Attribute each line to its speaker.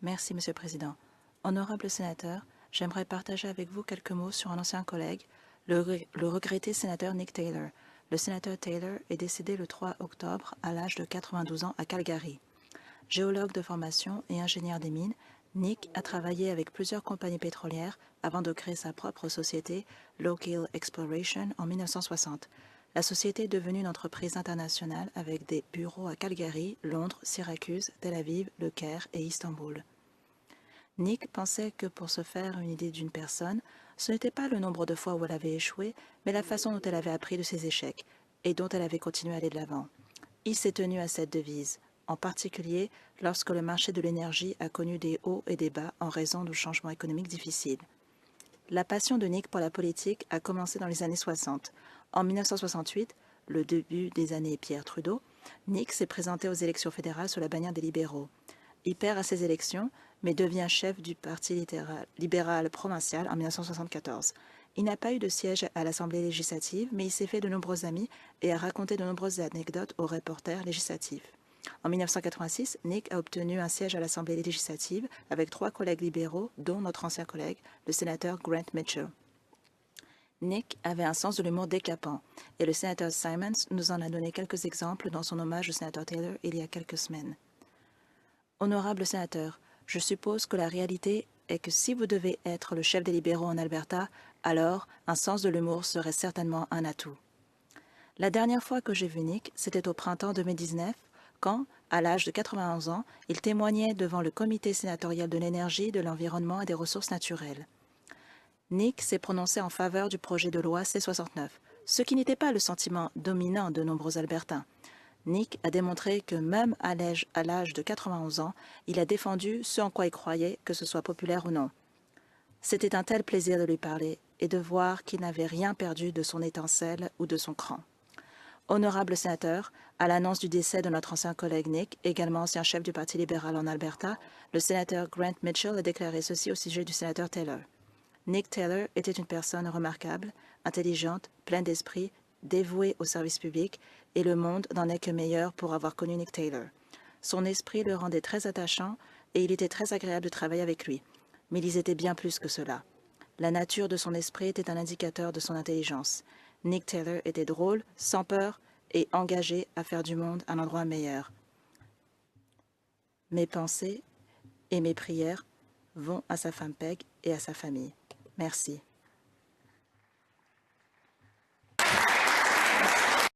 Speaker 1: Merci, Monsieur le Président. Honorable sénateur, j'aimerais partager avec vous quelques mots sur un ancien collègue, le regretté sénateur Nick Taylor. Le sénateur Taylor est décédé le 3 octobre à l'âge de 92 ans à Calgary. Géologue de formation et ingénieur des mines, Nick a travaillé avec plusieurs compagnies pétrolières avant de créer sa propre société, Low-Kill Exploration, en 1960. La société est devenue une entreprise internationale avec des bureaux à Calgary, Londres, Syracuse, Tel Aviv, Le Caire et Istanbul. Nick pensait que pour se faire une idée d'une personne, ce n'était pas le nombre de fois où elle avait échoué, mais la façon dont elle avait appris de ses échecs et dont elle avait continué à aller de l'avant. Il s'est tenu à cette devise, en particulier lorsque le marché de l'énergie a connu des hauts et des bas en raison de changements économiques difficiles. La passion de Nick pour la politique a commencé dans les années 60. En 1968, le début des années Pierre Trudeau, Nick s'est présenté aux élections fédérales sous la bannière des libéraux. Il perd à ces élections, mais devient chef du Parti libéral provincial en 1974. Il n'a pas eu de siège à l'Assemblée législative, mais il s'est fait de nombreux amis et a raconté de nombreuses anecdotes aux reporters législatifs. En 1986, Nick a obtenu un siège à l'Assemblée législative avec 3 collègues libéraux, dont notre ancien collègue, le sénateur Grant Mitchell. Nick avait un sens de l'humour décapant, et le sénateur Simons nous en a donné quelques exemples dans son hommage au sénateur Taylor il y a quelques semaines. Honorable sénateur, je suppose que la réalité est que si vous devez être le chef des libéraux en Alberta, alors un sens de l'humour serait certainement un atout. La dernière fois que j'ai vu Nick, c'était au printemps 2019, quand, à l'âge de 91 ans, il témoignait devant le comité sénatorial de l'énergie, de l'environnement et des ressources naturelles. Nick s'est prononcé en faveur du projet de loi C-69, ce qui n'était pas le sentiment dominant de nombreux Albertains. Nick a démontré que même à l'âge de 91 ans, il a défendu ce en quoi il croyait, que ce soit populaire ou non. C'était un tel plaisir de lui parler et de voir qu'il n'avait rien perdu de son étincelle ou de son cran. Honorable sénateur, à l'annonce du décès de notre ancien collègue Nick, également ancien chef du Parti libéral en Alberta, le sénateur Grant Mitchell a déclaré ceci au sujet du sénateur Taylor. Nick Taylor était une personne remarquable, intelligente, pleine d'esprit, dévouée au service public, et le monde n'en est que meilleur pour avoir connu Nick Taylor. Son esprit le rendait très attachant et il était très agréable de travailler avec lui. Mais ils étaient bien plus que cela. La nature de son esprit était un indicateur de son intelligence. Nick Taylor était drôle, sans peur et engagé à faire du monde un endroit meilleur. Mes pensées et mes prières vont à sa femme Peg et à sa famille. Merci.